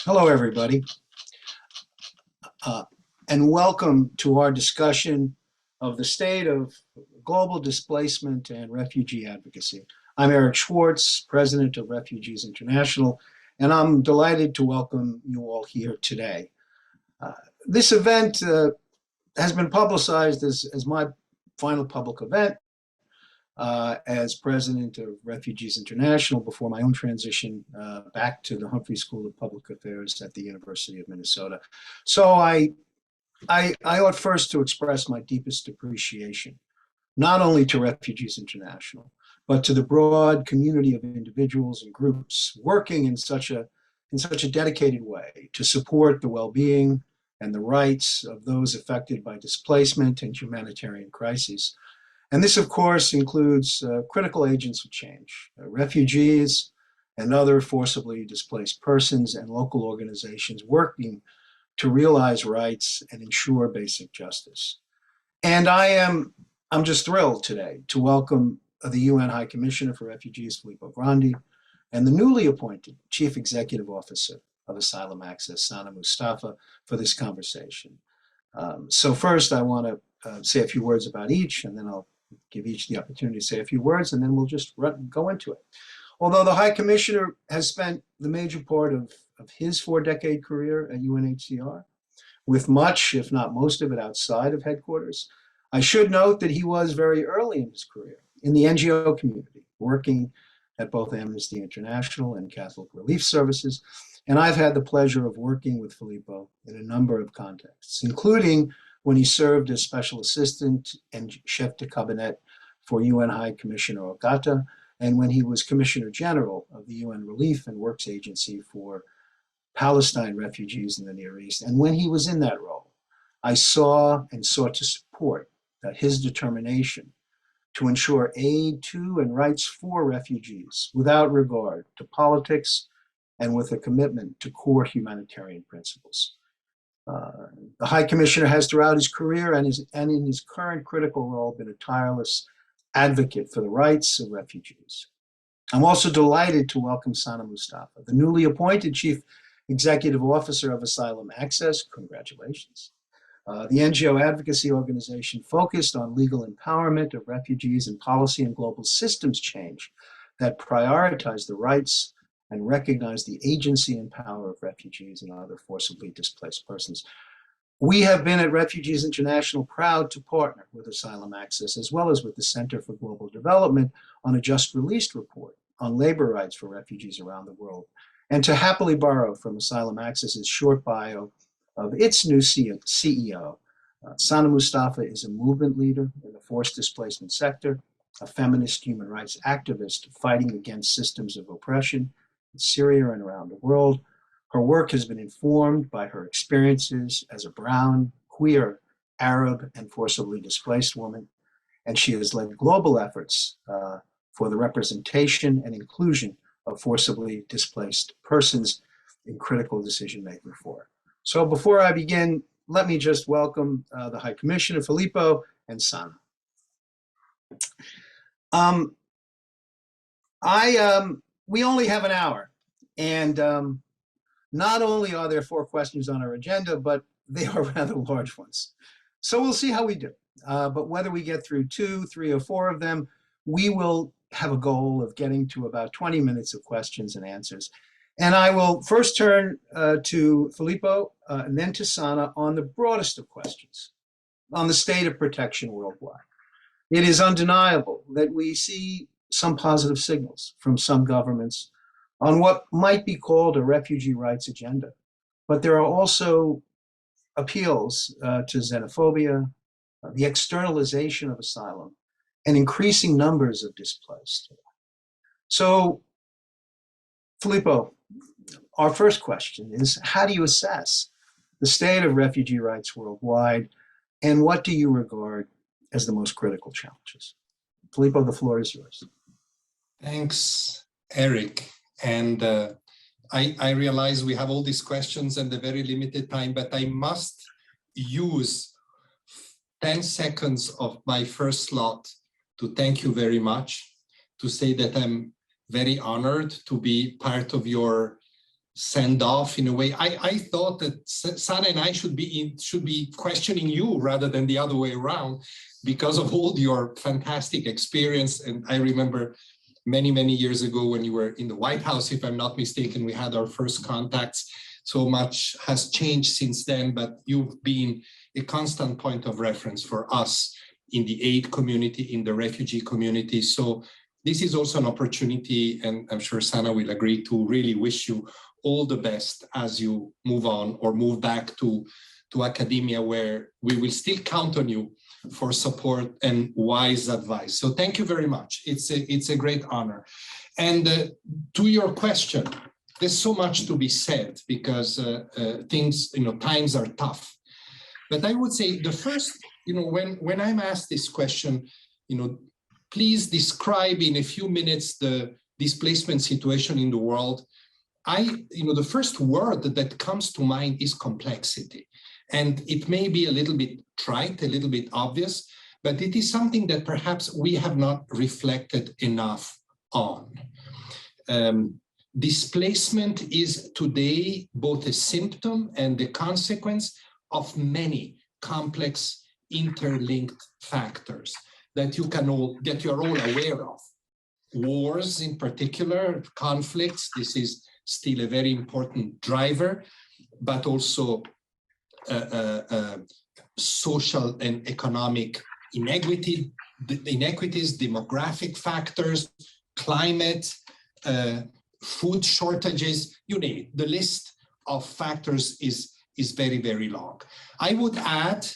Hello, everybody, and welcome to our discussion of the state of global displacement and refugee advocacy. I'm Eric Schwartz, president of Refugees International, and I'm delighted to welcome you all here today. This event has been publicized as my final public event as president of Refugees International before my own transition back to the Humphrey School of Public Affairs at the University of Minnesota. So I ought first to express my deepest appreciation, not only to Refugees International, but to the broad community of individuals and groups working in such a dedicated way to support the well-being and the rights of those affected by displacement and humanitarian crises. And this, of course, includes critical agents of change, refugees and other forcibly displaced persons and local organizations working to realize rights and ensure basic justice. And I'm just thrilled today to welcome the UN High Commissioner for Refugees, Filippo Grandi, and the newly appointed Chief Executive Officer of Asylum Access, Sana Mustafa, for this conversation. So first, I want to say a few words about each, and then I'll give each the opportunity to say a few words, and then we'll just go into it. Although the High Commissioner has spent the major part of his 4-decade career at UNHCR, with much, if not most of it, outside of headquarters, I should note that he was very early in his career in the NGO community, working at both Amnesty International and Catholic Relief Services. And I've had the pleasure of working with Filippo in a number of contexts, including when he served as Special Assistant and Chef de Cabinet for UN High Commissioner Ogata, and when he was Commissioner General of the UN Relief and Works Agency for Palestine refugees in the Near East. And when he was in that role, I saw and sought to support his determination to ensure aid to and rights for refugees without regard to politics and with a commitment to core humanitarian principles. The High Commissioner has throughout his career and in his current critical role been a tireless advocate for the rights of refugees. I'm also delighted to welcome Sana Mustafa, the newly appointed Chief Executive Officer of Asylum Access. Congratulations. The NGO advocacy organization focused on legal empowerment of refugees and policy and global systems change that prioritize the rights and recognize the agency and power of refugees and other forcibly displaced persons. We have been at Refugees International proud to partner with Asylum Access as well as with the Center for Global Development on a just released report on labor rights for refugees around the world, and to happily borrow from Asylum Access's short bio of its new CEO. Sana Mustafa is a movement leader in the forced displacement sector, a feminist human rights activist fighting against systems of oppression in Syria and around the world. Her work has been informed by her experiences as a brown, queer, Arab, and forcibly displaced woman, and she has led global efforts for the representation and inclusion of forcibly displaced persons in critical decision-making for. So before I begin, let me just welcome the High Commissioner, Filippo, and Sana. We only have an hour, and not only are there 4 questions on our agenda, but they are rather large ones. So we'll see how we do. But whether we get through 2, 3, or 4 of them, we will have a goal of getting to about 20 minutes of questions and answers. And I will first turn to Filippo and then to Sana on the broadest of questions, on the state of protection worldwide. It is undeniable that we see some positive signals from some governments on what might be called a refugee rights agenda. But there are also appeals to xenophobia, the externalization of asylum, and increasing numbers of displaced. So, Filippo, our first question is, how do you assess the state of refugee rights worldwide, and what do you regard as the most critical challenges? Filippo, the floor is yours. Thanks, Eric. And I realize we have all these questions and a very limited time, but I must use 10 seconds of my first slot to thank you very much, to say that I'm very honored to be part of your send off in a way. I thought that Sana and I should be questioning you rather than the other way around, because of all your fantastic experience. And I remember many, many years ago when you were in the White House, if I'm not mistaken, we had our first contacts. So much has changed since then, but you've been a constant point of reference for us in the aid community, in the refugee community. So this is also an opportunity, and I'm sure Sana will agree, to really wish you all the best as you move on or move back to academia, where we will still count on you for support and wise advice. So thank you very much. It's a great honor. And to your question, there's so much to be said because things, times are tough. But I would say the first, when I'm asked this question, please describe in a few minutes the displacement situation in the world. The first word that comes to mind is complexity. And it may be a little bit trite, a little bit obvious, but it is something that perhaps we have not reflected enough on. Displacement is today both a symptom and the consequence of many complex interlinked factors that you're all aware of. Wars in particular, conflicts, this is still a very important driver, but also social and economic inequities, demographic factors, climate, food shortages, you name it. The list of factors is very, very long. I would add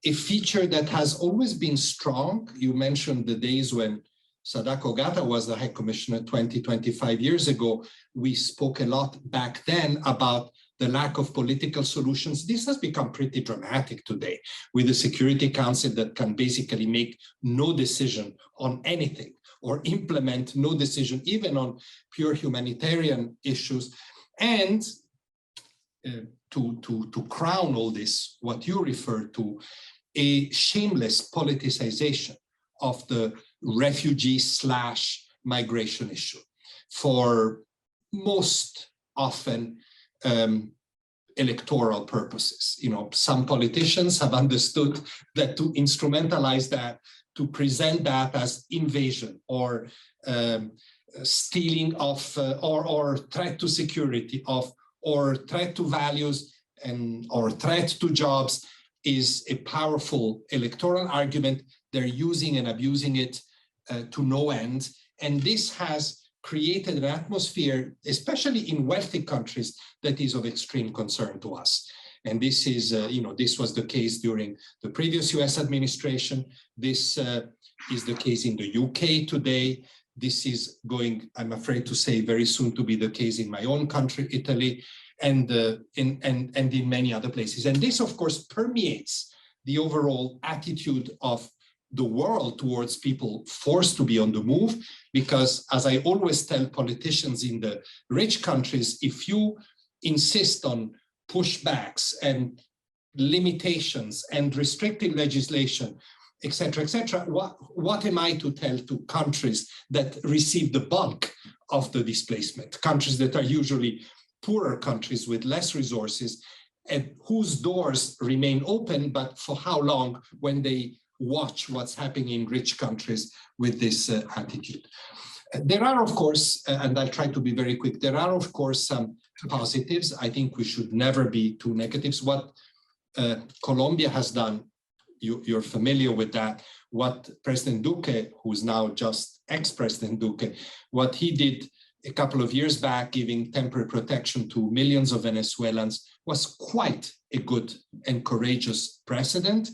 a feature that has always been strong. You mentioned the days when Sadako Ogata was the High Commissioner 25 years ago. We spoke a lot back then about the lack of political solutions. This has become pretty dramatic today with the Security Council that can basically make no decision on anything or implement no decision even on pure humanitarian issues. And to crown all this, what you refer to, a shameless politicization of the refugee/migration issue for most often electoral purposes. Some politicians have understood that to instrumentalize that, to present that as invasion or stealing of, or threat to security of, or threat to values or threat to jobs, is a powerful electoral argument. They're using and abusing it to no end. And this has created an atmosphere, especially in wealthy countries, that is of extreme concern to us. And this is, this was the case during the previous US administration. This is the case in the UK today. This is going, I'm afraid to say, very soon to be the case in my own country, Italy, and in many other places. And this, of course, permeates the overall attitude of the world towards people forced to be on the move, because as I always tell politicians in the rich countries, if you insist on pushbacks and limitations and restrictive legislation, etc., what am I to tell to countries that receive the bulk of the displacement, countries that are usually poorer countries with less resources, and whose doors remain open, but for how long, when they watch what's happening in rich countries with this attitude. There are, of course, and I'll try to be very quick, there are, of course, some positives. I think we should never be too negatives. What Colombia has done, you're familiar with that. What President Duque, who's now just ex-President Duque, what he did a couple of years back, giving temporary protection to millions of Venezuelans, was quite a good and courageous precedent.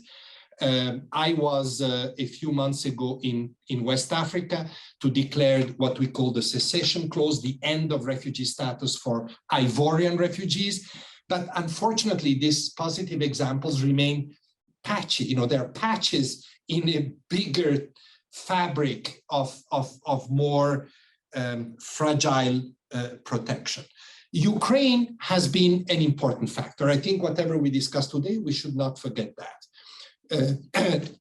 I was a few months ago in West Africa to declare what we call the cessation clause, the end of refugee status for Ivorian refugees. But unfortunately, these positive examples remain patchy. There are patches in a bigger fabric of more fragile protection. Ukraine has been an important factor. I think whatever we discuss today, we should not forget that.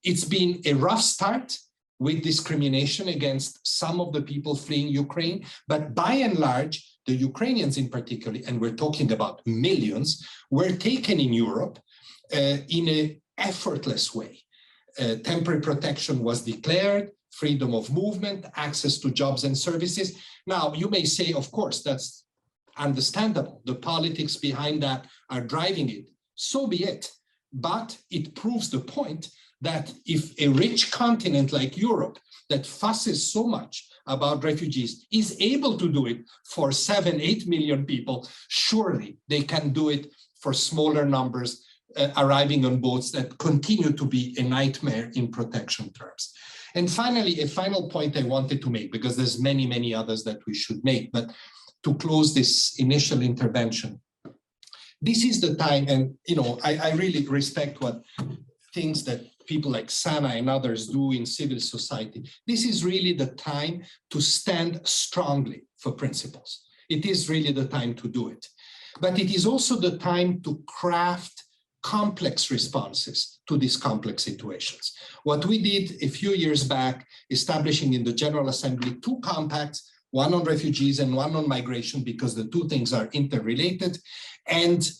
It's been a rough start with discrimination against some of the people fleeing Ukraine, but by and large, the Ukrainians in particular, and we're talking about millions, were taken in Europe in an effortless way. Temporary protection was declared, freedom of movement, access to jobs and services. Now, you may say, of course, that's understandable. The politics behind that are driving it. So be it. But it proves the point that if a rich continent like Europe that fusses so much about refugees is able to do it for 7-8 million people, surely they can do it for smaller numbers arriving on boats that continue to be a nightmare in protection terms. And finally, a final point I wanted to make, because there's many, many others that we should make, but to close this initial intervention, this is the time, and I really respect what things that people like Sana and others do in civil society. This is really the time to stand strongly for principles. It is really the time to do it. But it is also the time to craft complex responses to these complex situations. What we did a few years back, establishing in the General Assembly 2 compacts, one on refugees and one on migration, because the 2 things are interrelated, and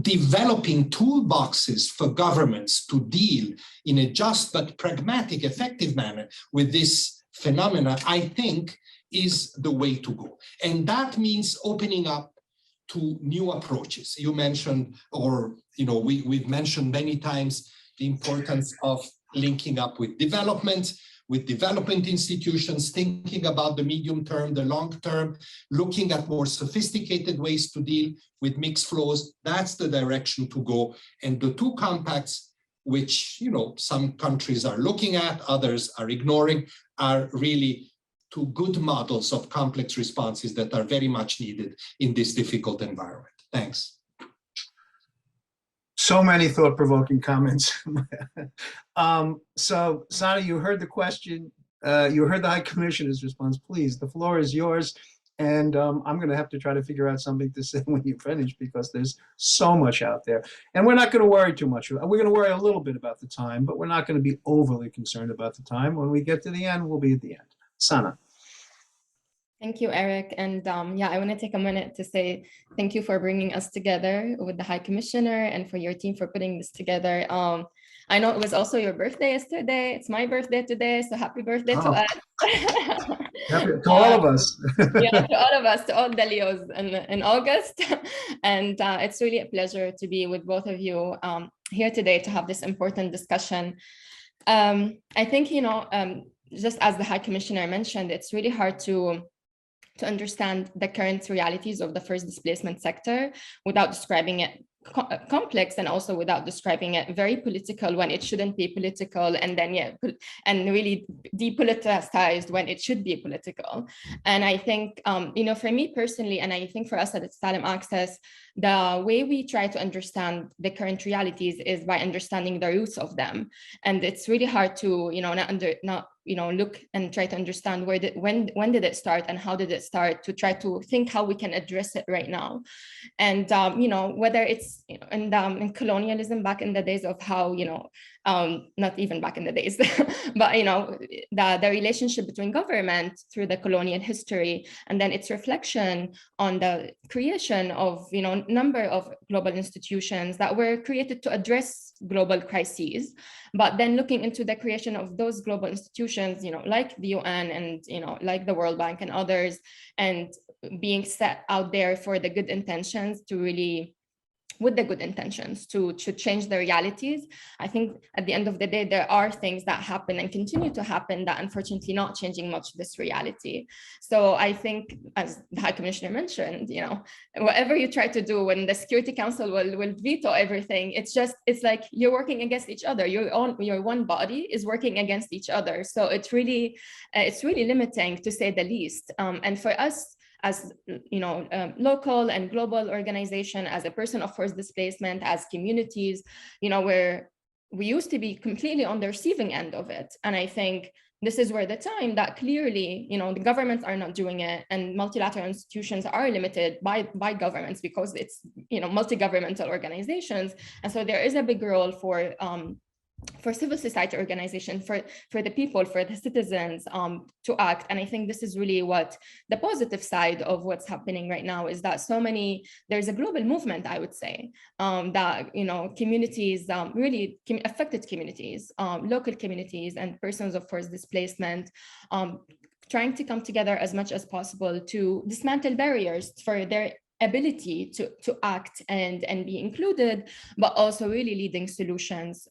developing toolboxes for governments to deal in a just but pragmatic, effective manner with this phenomena, I think is the way to go. And that means opening up to new approaches. You mentioned, or we've mentioned many times, the importance of linking up with development institutions, thinking about the medium term, the long term, looking at more sophisticated ways to deal with mixed flows. That's the direction to go. And the 2 compacts, which some countries are looking at, others are ignoring, are really 2 good models of complex responses that are very much needed in this difficult environment. Thanks. So many thought-provoking comments. So, Sana, you heard the question. You heard the High Commissioner's response. Please, the floor is yours. And I'm going to have to try to figure out something to say when you finish, because there's so much out there. And we're not going to worry too much. We're going to worry a little bit about the time, but we're not going to be overly concerned about the time. When we get to the end, we'll be at the end. Sana. Thank you, Eric. And I want to take a minute to say thank you for bringing us together with the High Commissioner and for your team for putting this together. I know it was also your birthday yesterday. It's my birthday today, so happy birthday to us. To all of us. Yeah, to all of us, to all the Leos in August. And it's really a pleasure to be with both of you here today to have this important discussion. I think, just as the High Commissioner mentioned, it's really hard to understand the current realities of the first displacement sector without describing it complex, and also without describing it very political when it shouldn't be political, and then and really depoliticized when it should be political. And I think for me personally, and I think for us at Asylum Access, the way we try to understand the current realities is by understanding the roots of them. And it's really hard to look and try to understand when did it start and how did it start, to try to think how we can address it right now. And whether it's in colonialism back in the days of how not even back in the days, but the relationship between government through the colonial history, and then its reflection on the creation of number of global institutions that were created to address global crises, but then looking into the creation of those global institutions, like the UN and like the World Bank and others, and being set out there for the good intentions to really with the good intentions to change the realities. I think at the end of the day, there are things that happen and continue to happen that unfortunately not changing much this reality. So I think, as the High Commissioner mentioned, whatever you try to do when the Security Council will veto everything, it's like you're working against each other. Your one body is working against each other. So it's really limiting, to say the least. And for us, as local and global organization, as a person of forced displacement, as communities, where we used to be completely on the receiving end of it. And I think this is where the time that clearly, the governments are not doing it, and multilateral institutions are limited by governments because it's, multi-governmental organizations. And so there is a big role for for civil society organization, for the people, for the citizens to act. And I think this is really what the positive side of what's happening right now is, that there's a global movement, I would say, that, communities, really affected communities, local communities and persons of forced displacement, trying to come together as much as possible to dismantle barriers for their ability to act and be included, but also really leading solutions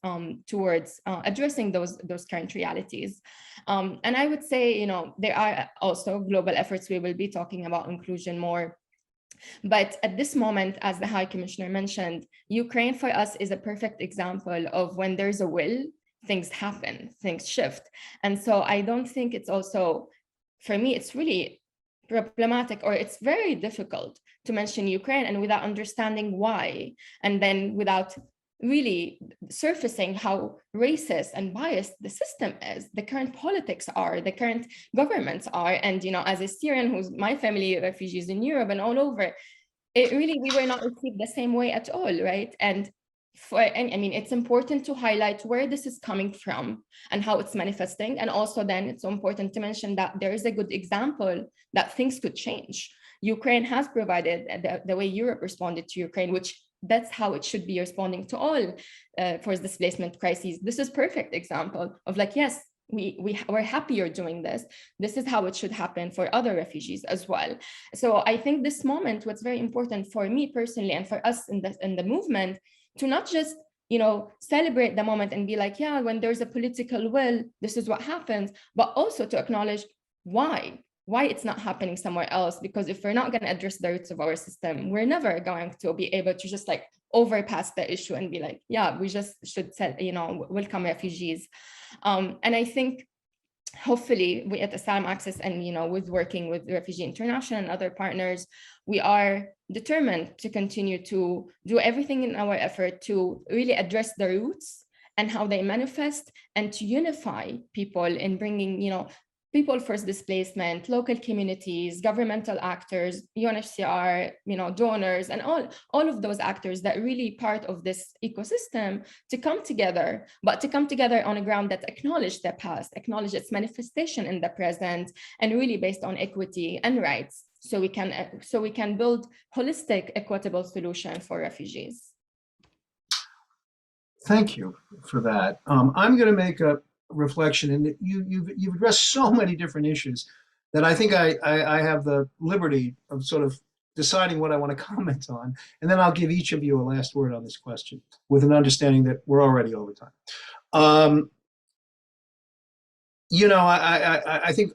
towards addressing those current realities. And I would say, there are also global efforts. We will be talking about inclusion more. But at this moment, as the High Commissioner mentioned, Ukraine for us is a perfect example of when there's a will, things happen, things shift. And so I don't think it's also, for me, it's really problematic, or it's very difficult to mention Ukraine and without understanding why, and then without really surfacing how racist and biased the system is, the current politics are, the current governments are. And, as a Syrian, who's my family refugees in Europe and all over, it really, we were not received the same way at all, right? And it's important to highlight where this is coming from and how it's manifesting. And also then it's important to mention that there is a good example that things could change. Ukraine has provided the way Europe responded to Ukraine, which that's how it should be responding to all forced displacement crises. This is perfect example of like, yes, we're happy you're doing this. This is how it should happen for other refugees as well. So I think this moment, what's very important for me personally and for us in the movement, to not just, celebrate the moment and be like, yeah, when there's a political will, this is what happens, but also to acknowledge why it's not happening somewhere else. Because if we're not going to address the roots of our system, we're never going to be able to just like overpass the issue and be like, yeah, we just should welcome refugees. And I think hopefully we at Asylum Access and, with working with Refugee International and other partners, we are determined to continue to do everything in our effort to really address the roots and how they manifest, and to unify people in bringing, people forced displacement, local communities, governmental actors, UNHCR, donors, and all of those actors that really part of this ecosystem to come together, but to come together on a ground that acknowledge the past, acknowledge its manifestation in the present, and really based on equity and rights, so we can build holistic, equitable solution for refugees. Thank you for that. I'm going to make a reflection, and you've addressed so many different issues that I think I have the liberty of sort of deciding what I want to comment on, and then I'll give each of you a last word on this question with an understanding that we're already over time. I think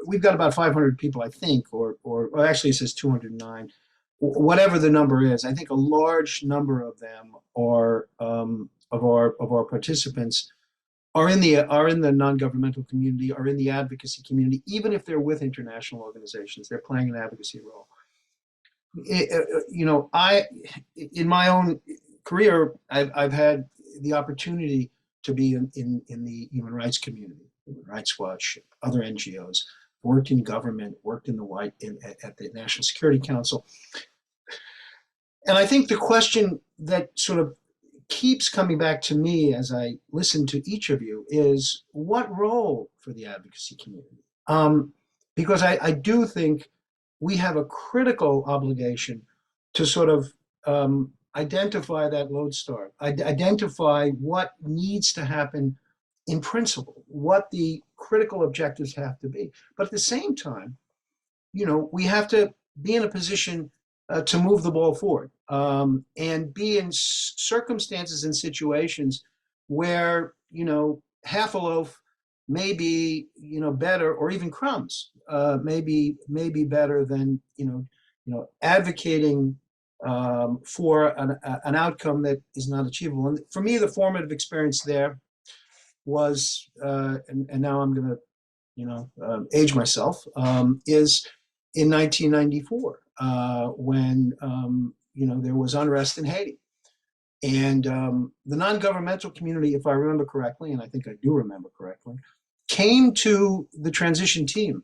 we've got about 500 people, I think, or actually it says 209. Whatever the number is, I think a large number of them are of our participants are in the non-governmental community, are in the advocacy community. Even if they're with international organizations, they're playing an advocacy role. In my own career, I've had the opportunity to be in the human rights community, Human Rights Watch, other NGOs, worked in government, worked at the National Security Council. And I think the question that sort of keeps coming back to me as I listen to each of you is, what role for the advocacy community? Because I do think we have a critical obligation to sort of identify that lodestar, identify what needs to happen in principle, what the critical objectives have to be. But at the same time, we have to be in a position to move the ball forward, and be in circumstances and situations where, half a loaf may be, better, or even crumbs may be better than, advocating for an outcome that is not achievable. And for me, the formative experience there was, and now I'm going to, age myself, is in 1994. When there was unrest in Haiti, and the non-governmental community, if I remember correctly, and I think I do remember correctly, came to the transition team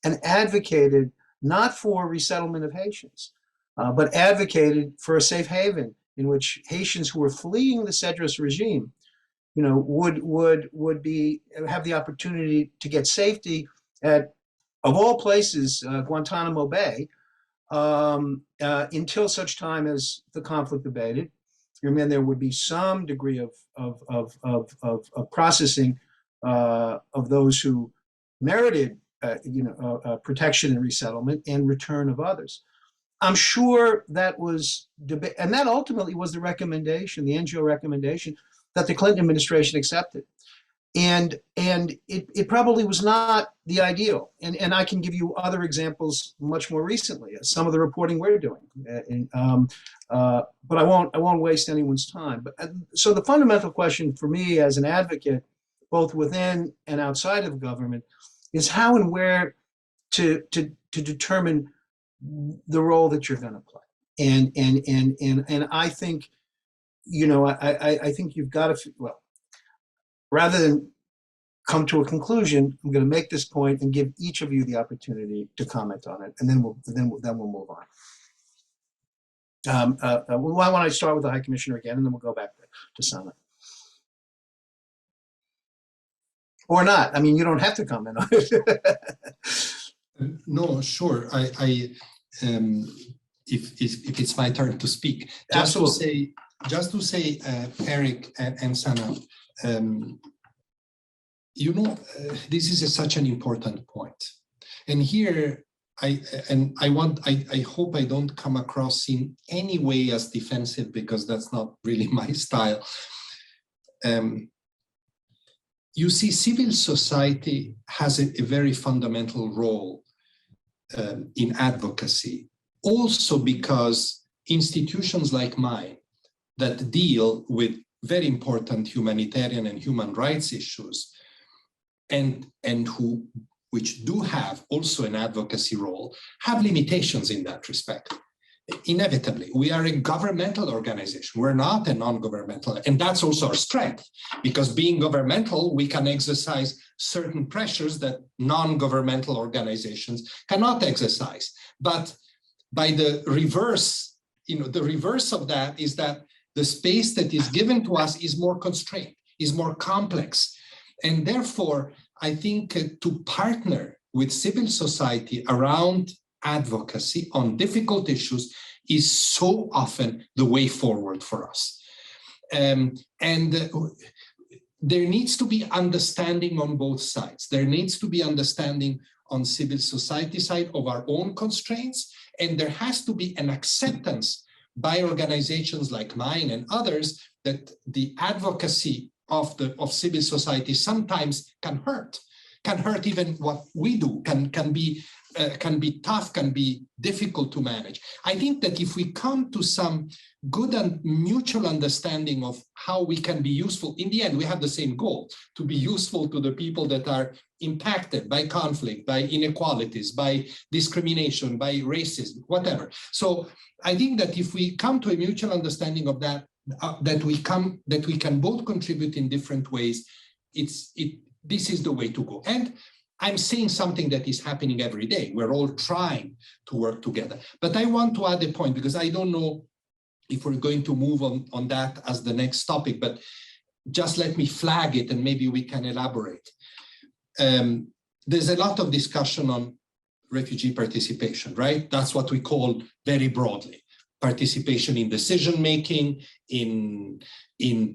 and advocated not for resettlement of Haitians, but advocated for a safe haven in which Haitians who were fleeing the Cedros regime would be have the opportunity to get safety at, of all places, Guantanamo Bay, until such time as the conflict abated. And then there would be some degree of processing of those who merited, protection and resettlement, and return of others. I'm sure that was debate, and that ultimately was the recommendation, the NGO recommendation that the Clinton administration accepted. And it probably was not the ideal. And I can give you other examples much more recently, some of the reporting we're doing. But I won't waste anyone's time. But so the fundamental question for me as an advocate, both within and outside of government, is how and where to determine the role that you're going to play. And I think, I think you've got to, well, rather than come to a conclusion, I'm going to make this point and give each of you the opportunity to comment on it, and then we'll move on. Why don't I start with the High Commissioner again, and then we'll go back to Sana. Or not. I mean, you don't have to comment on it. No, sure. If it's my turn to speak, Absolutely. Just to say, Eric and Sana, this is such an important point. And here, I hope I don't come across in any way as defensive, because that's not really my style. You see, civil society has a very fundamental role in advocacy, also because institutions like mine that deal with very important humanitarian and human rights issues, and which do have also an advocacy role, have limitations in that respect. Inevitably, we are a governmental organization. We're not a non-governmental, and that's also our strength, because being governmental, we can exercise certain pressures that non-governmental organizations cannot exercise. But by the reverse, the reverse of that is that the space that is given to us is more constrained, is more complex. And therefore, I think to partner with civil society around advocacy on difficult issues is so often the way forward for us. There needs to be understanding on both sides. There needs to be understanding on civil society side of our own constraints, and there has to be an acceptance by organizations like mine and others that the advocacy of civil society sometimes can hurt even what we do, can be tough, can be difficult to manage. I think that if we come to some good and mutual understanding of how we can be useful, in the end, we have the same goal, to be useful to the people that are impacted by conflict, by inequalities, by discrimination, by racism, whatever. So I think that if we come to a mutual understanding of that, that we can both contribute in different ways, this is the way to go. And I'm saying something that is happening every day. We're all trying to work together. But I want to add a point, because I don't know if we're going to move on that as the next topic, but just let me flag it and maybe we can elaborate. There's a lot of discussion on refugee participation, right? That's what we call very broadly participation in decision-making, in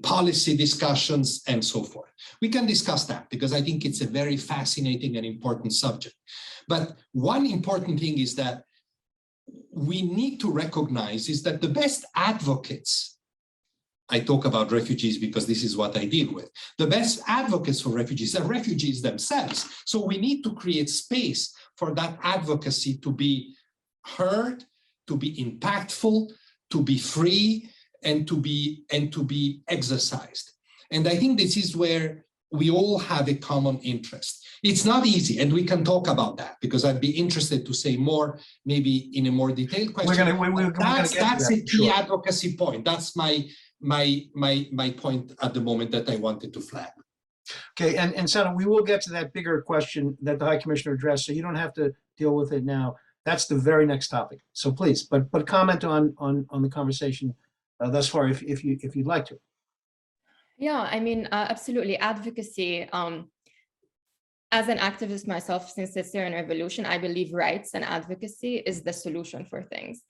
policy discussions, and so forth. We can discuss that because I think it's a very fascinating and important subject. But one important thing is that we need to recognize is that the best advocates, I talk about refugees because this is what I deal with, the best advocates for refugees are refugees themselves. So we need to create space for that advocacy to be heard, to be impactful, to be free, and to be exercised. And I think this is where we all have a common interest. It's not easy, and we can talk about that because I'd be interested to say more, maybe in a more detailed question. That's a key advocacy point. That's my point at the moment that I wanted to flag. Okay, and Sana, we will get to that bigger question that the High Commissioner addressed, so you don't have to deal with it now. That's the very next topic. So please, but comment on the conversation thus far if you'd like to. Yeah, I mean, absolutely. Advocacy, as an activist myself since the Syrian revolution, I believe rights and advocacy is the solution for things.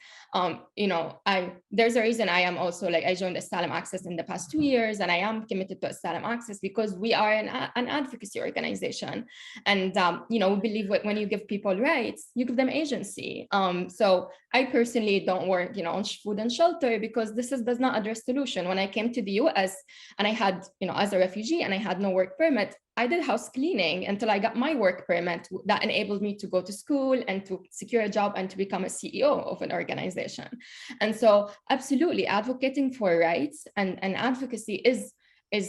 There's a reason I am also like, I joined Asylum Access in the past 2 years, and I am committed to Asylum Access because we are an advocacy organization. And, we believe when you give people rights, you give them agency. So I personally don't work, on food and shelter because this does not address solution. When I came to the US and I had, as a refugee and I had no work permit, I did house cleaning until I got my work permit that enabled me to go to school and to secure a job and to become a CEO of an organization. And so absolutely advocating for rights and advocacy is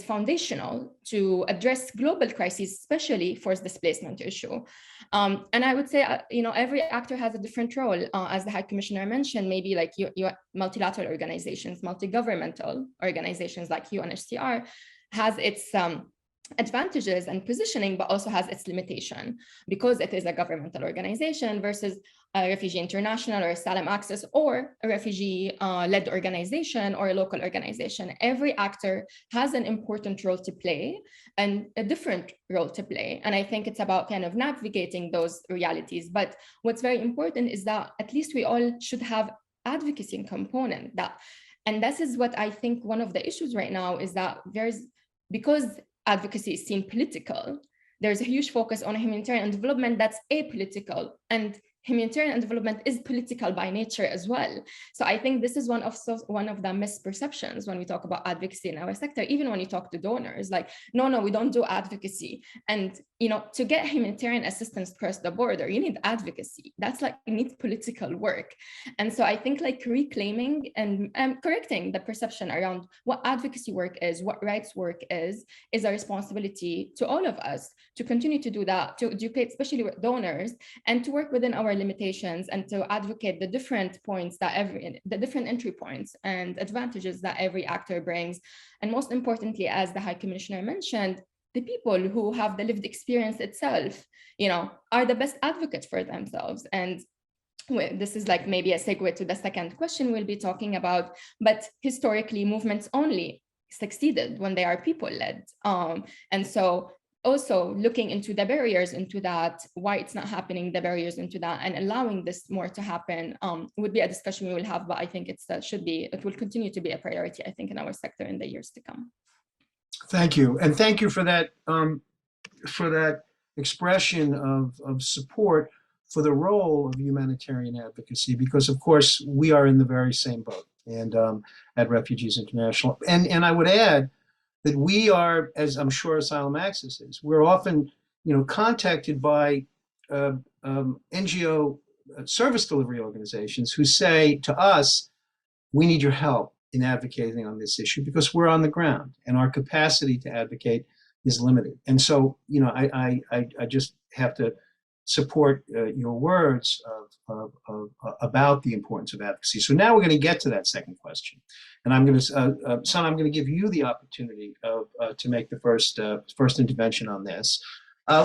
foundational to address global crises, especially forced displacement issue. And I would say, every actor has a different role. As the High Commissioner mentioned, maybe like your multilateral organizations, multi-governmental organizations like UNHCR has its advantages and positioning, but also has its limitation because it is a governmental organization versus a Refugee International or Asylum Access or a refugee-led organization or a local organization. Every actor has an important role to play and a different role to play. And I think it's about kind of navigating those realities. But what's very important is that at least we all should have advocacy component. And this is what I think one of the issues right now is that because advocacy is seen political, there's a huge focus on humanitarian development that's apolitical, and humanitarian development is political by nature as well. So I think this is one of the misperceptions when we talk about advocacy in our sector. Even when you talk to donors, like, no, we don't do advocacy. And to get humanitarian assistance across the border, you need advocacy. That's like, you need political work. And so I think like reclaiming and correcting the perception around what advocacy work is, what rights work is a responsibility to all of us to continue to do that, to educate, especially with donors, and to work within our limitations and to advocate the different points the different entry points and advantages that every actor brings. And most importantly, as the High Commissioner mentioned, the people who have the lived experience itself, are the best advocates for themselves. And this is like maybe a segue to the second question we'll be talking about, but historically movements only succeeded when they are people-led. And so also looking into the barriers into that, why it's not happening, the barriers into that, and allowing this more to happen would be a discussion we will have, but I think it will continue to be a priority, I think, in our sector in the years to come. Thank you. And thank you for that expression of support for the role of humanitarian advocacy, because of course we are in the very same boat and at Refugees International. And I would add that we are, as I'm sure Asylum Access is, we're often, contacted by NGO service delivery organizations who say to us, we need your help in advocating on this issue because we're on the ground and our capacity to advocate is limited. And so, I just have to support your words about the importance of advocacy. So now we're going to get to that second question, and I'm going to, Sana, I'm going to give you the opportunity to make the first intervention on this,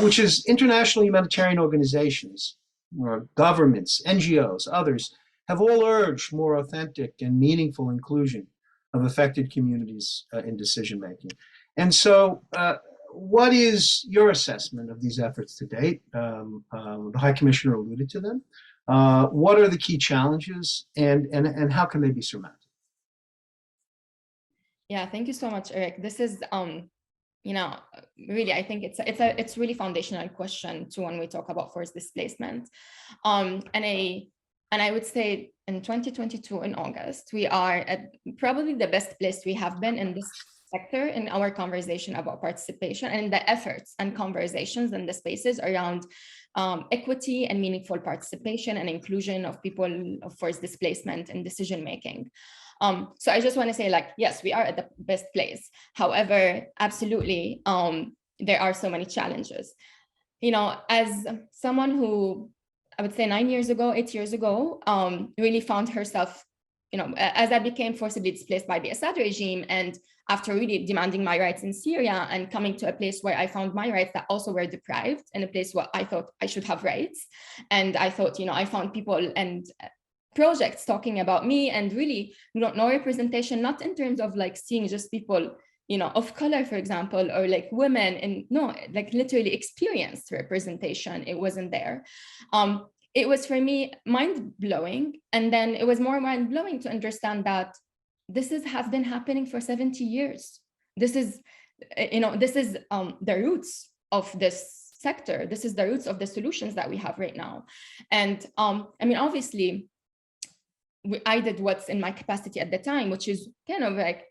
which is international humanitarian organizations, governments, NGOs, others have all urged more authentic and meaningful inclusion of affected communities in decision making. And so, what is your assessment of these efforts to date? The High Commissioner alluded to them. What are the key challenges, and how can they be surmounted? Yeah, thank you so much, Eric. This is, really, I think it's really foundational question too when we talk about forced displacement. And I would say in 2022 in August, we are at probably the best place we have been in this sector in our conversation about participation and the efforts and conversations and the spaces around equity and meaningful participation and inclusion of people of forced displacement in decision making. So I just want to say, like, yes, we are at the best place. However, absolutely, there are so many challenges. As someone who, I would say 8 years ago, really found herself, as I became forcibly displaced by the Assad regime, and after really demanding my rights in Syria and coming to a place where I found my rights that also were deprived, in a place where I thought I should have rights. And I thought, I found people and projects talking about me and really no representation, not in terms of like seeing just people of color, for example, or like women, and no, like literally experienced representation, it wasn't there. It was for me mind-blowing. And then it was more mind-blowing to understand that this has been happening for 70 years. This is, this is the roots of this sector. This is the roots of the solutions that we have right now. And I mean, obviously, I did what's in my capacity at the time, which is kind of like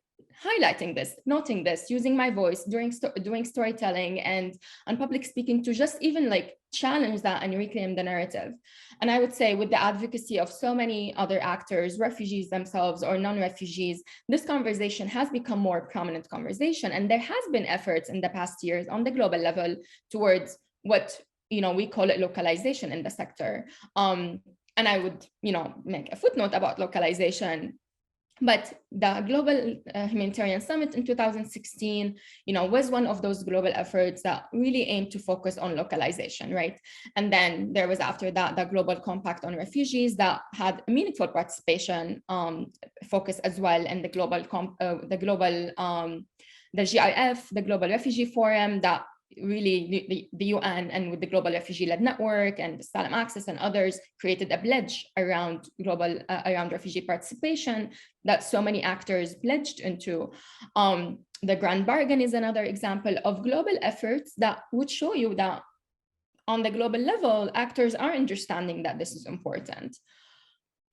highlighting this, noting this, using my voice, doing storytelling and public speaking to just even like challenge that and reclaim the narrative. And I would say with the advocacy of so many other actors, refugees themselves or non-refugees, this conversation has become more prominent conversation. And there has been efforts in the past years on the global level towards what, we call it localization in the sector. And I would, make a footnote about localization. But the Global Humanitarian Summit in 2016, was one of those global efforts that really aimed to focus on localization, right? And then there was after that the Global Compact on Refugees that had meaningful participation focus as well, and the GIF, the Global Refugee Forum, that really the UN and with the Global Refugee-led Network and Asylum Access and others created a pledge around around refugee participation that so many actors pledged into. The Grand Bargain is another example of global efforts that would show you that on the global level, actors are understanding that this is important.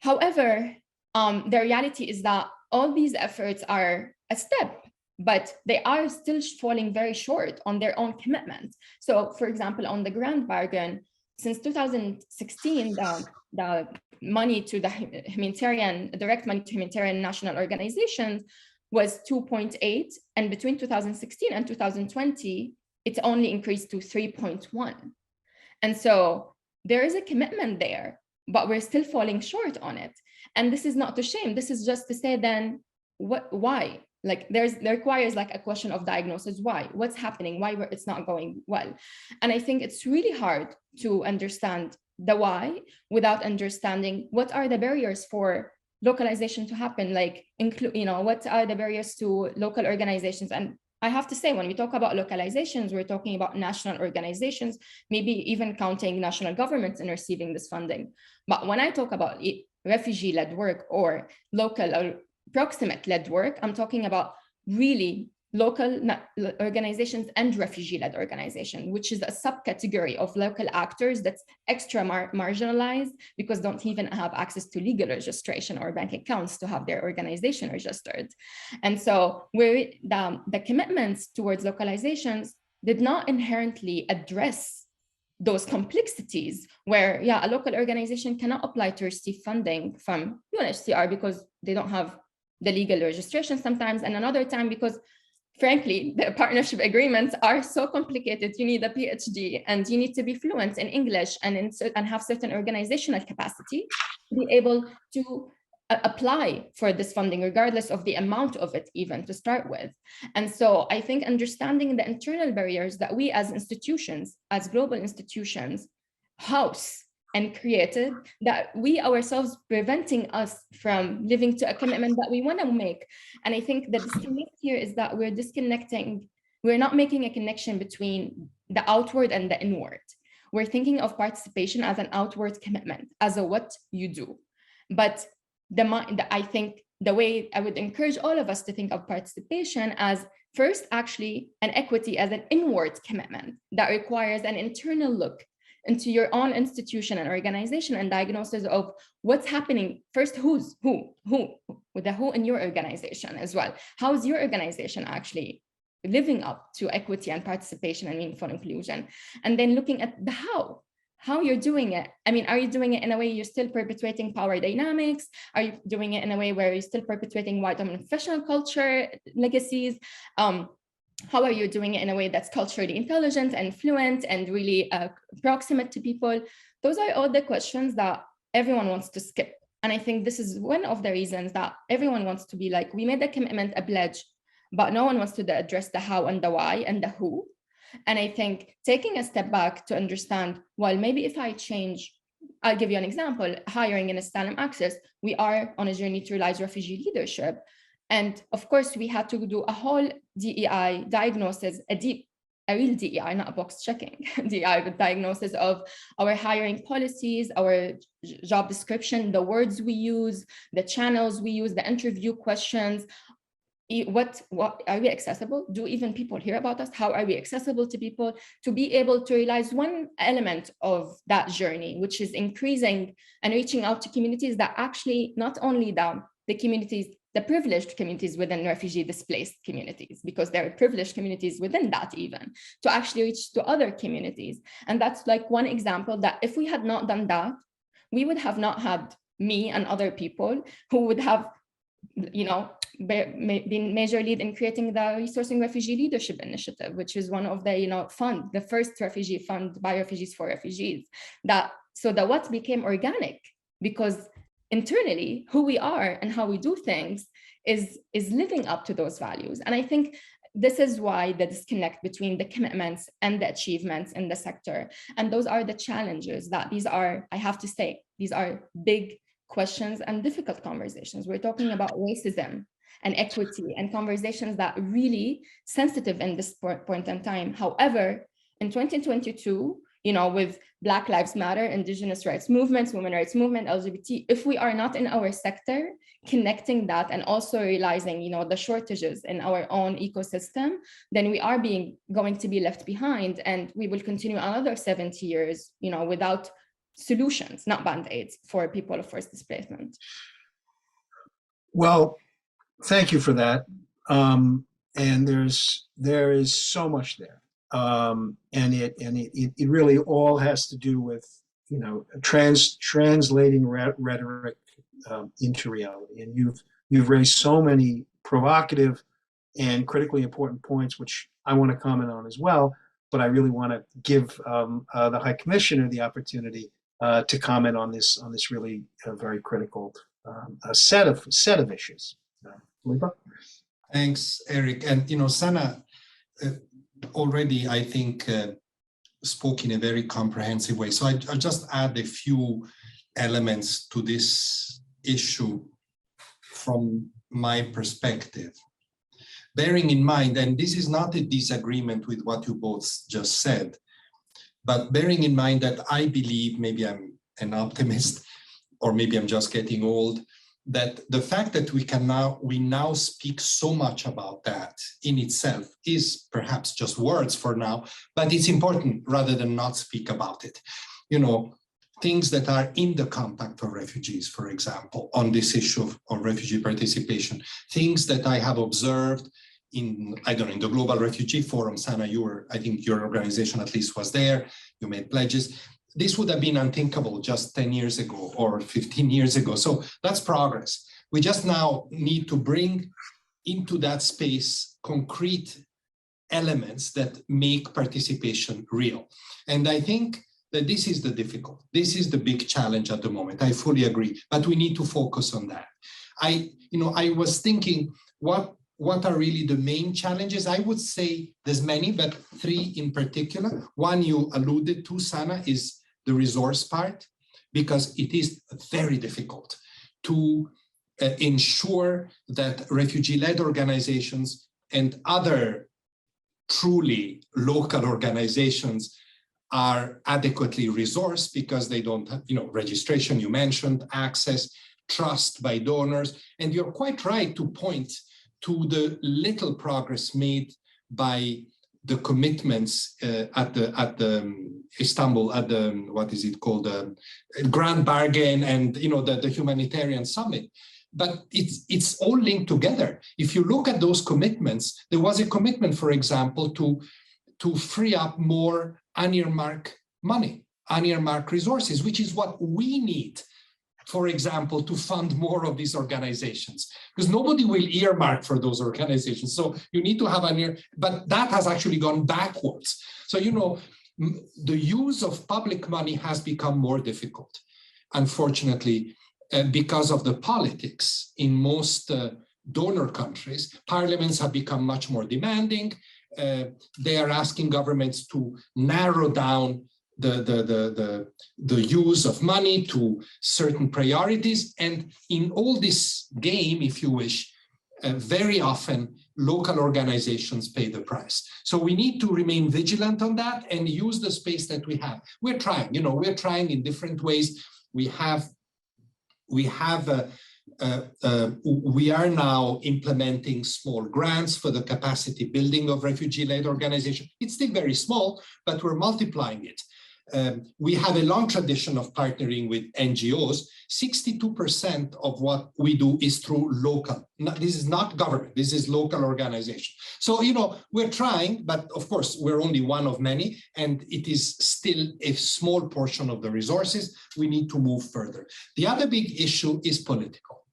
However, the reality is that all these efforts are a step, but they are still falling very short on their own commitment. So, for example, on the Grand Bargain, since 2016, the money to the direct money to humanitarian national organizations was 2.8, and between 2016 and 2020, it's only increased to 3.1. And so there is a commitment there, but we're still falling short on it. And this is not to shame. This is just to say then, why? Like there requires like a question of diagnosis. Why? What's happening? Why it's not going well? And I think it's really hard to understand the why without understanding what are the barriers for localization to happen. Like what are the barriers to local organizations? And I have to say, when we talk about localizations, we're talking about national organizations, maybe even counting national governments in receiving this funding. But when I talk about refugee-led work or local or proximate-led work, I'm talking about really local organizations and refugee-led organizations, which is a subcategory of local actors that's extra marginalized because don't even have access to legal registration or bank accounts to have their organization registered. And so the commitments towards localizations did not inherently address those complexities where, a local organization cannot apply to receive funding from UNHCR because they don't have the legal registration sometimes, and another time because frankly, the partnership agreements are so complicated. You need a PhD and you need to be fluent in English and have certain organizational capacity to be able to apply for this funding, regardless of the amount of it even to start with. And so I think understanding the internal barriers that we as institutions, as global institutions, house and created, that we ourselves preventing us from living to a commitment that we want to make. And I think the disconnect here is that we're not making a connection between the outward and the inward. We're thinking of participation as an outward commitment, as a what you do. But I think the way I would encourage all of us to think of participation as first, actually, an equity as an inward commitment that requires an internal look into your own institution and organization and diagnosis of what's happening. First, who with the who in your organization as well. How is your organization actually living up to equity and participation and meaningful inclusion? And then looking at the how you're doing it. I mean, are you doing it in a way you're still perpetuating power dynamics? Are you doing it in a way where you're still perpetuating white dominant professional culture legacies? How are you doing it in a way that's culturally intelligent and fluent and really proximate to people? Those are all the questions that everyone wants to skip. And I think this is one of the reasons that everyone wants to be like, we made the commitment a pledge, but no one wants to address the how and the why and the who. And I think taking a step back to understand, well, maybe if I change, I'll give you an example, hiring in Asylum Access, we are on a journey to realize refugee leadership. And of course, we had to do a whole DEI diagnosis, a real DEI, not a box checking DEI, but diagnosis of our hiring policies, our job description, the words we use, the channels we use, the interview questions. What are we accessible? Do even people hear about us? How are we accessible to people? To be able to realize one element of that journey, which is increasing and reaching out to communities that actually not only the communities, the privileged communities within refugee displaced communities, because there are privileged communities within that even, to actually reach to other communities. And that's like one example that if we had not done that, we would have not had me and other people who would have, you know, been major lead in creating the Resourcing Refugee Leadership Initiative, which is one of the, you know, the first refugee fund by refugees for refugees. So that what became organic, because internally who we are and how we do things is living up to those values. And I think this is why the disconnect between the commitments and the achievements in the sector. And those are the challenges that these are, I have to say, these are big questions and difficult conversations. We're talking about racism and equity and conversations that are really sensitive in this point in time. However, in 2022, you know, with Black Lives Matter, Indigenous rights movements, women rights movement, LGBT, if we are not in our sector connecting that and also realizing, you know, the shortages in our own ecosystem, then we are going to be left behind, and we will continue another 70 years, you know, without solutions, not band-aids for people of forced displacement. Well, thank you for that. And there is so much there. And it really all has to do with, you know, translating rhetoric into reality. And you've raised so many provocative and critically important points, which I want to comment on as well. But I really want to give the High Commissioner the opportunity to comment on this really very critical set of issues. Filippo? Thanks, Eric. And you know, Sana already, I think, spoke in a very comprehensive way. So I'll just add a few elements to this issue from my perspective. Bearing in mind, and this is not a disagreement with what you both just said, but bearing in mind that I believe, maybe I'm an optimist, or maybe I'm just getting old, that the fact that we now speak so much about that in itself is perhaps just words for now, but it's important rather than not speak about it. You know, things that are in the compact for refugees, for example, on this issue of refugee participation, things that I have observed in, I don't know, in the Global Refugee Forum. Sana, I think your organization at least was there, you made pledges. This would have been unthinkable just 10 years ago or 15 years ago. So that's progress. We just now need to bring into that space concrete elements that make participation real. And I think that this is the big challenge at the moment. I fully agree, but we need to focus on that. I was thinking, what are really the main challenges? I would say there's many, but three in particular. One you alluded to, Sana, is the resource part, because it is very difficult to ensure that refugee-led organizations and other truly local organizations are adequately resourced, because they don't have, you know, registration, you mentioned, access, trust by donors. And you're quite right to point to the little progress made by the commitments at the Istanbul, at the, what is it called, Grand Bargain, and you know, the humanitarian summit. But it's all linked together. If you look at those commitments, there was a commitment, for example, to free up more unearmarked money, unearmarked resources, which is what we need, for example, to fund more of these organizations, because nobody will earmark for those organizations. So you need to have but that has actually gone backwards. So, you know, the use of public money has become more difficult, unfortunately, because of the politics in most donor countries. Parliaments have become much more demanding. They are asking governments to narrow down the use of money to certain priorities. And in all this game, if you wish, very often local organizations pay the price. So we need to remain vigilant on that and use the space that we have. We're trying, we're trying in different ways. We are now implementing small grants for the capacity building of refugee-led organizations. It's still very small, but we're multiplying it. We have a long tradition of partnering with NGOs. 62% of what we do is through local. This is not government, this is local organization. So, we're trying, but of course, we're only one of many, and it is still a small portion of the resources. We need to move further. The other big issue is political,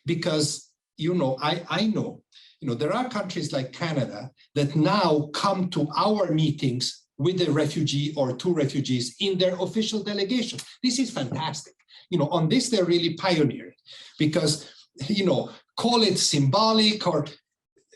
because, I know, there are countries like Canada that now come to our meetings with a refugee or two refugees in their official delegation. This is fantastic. On this, they're really pioneering, because, call it symbolic, or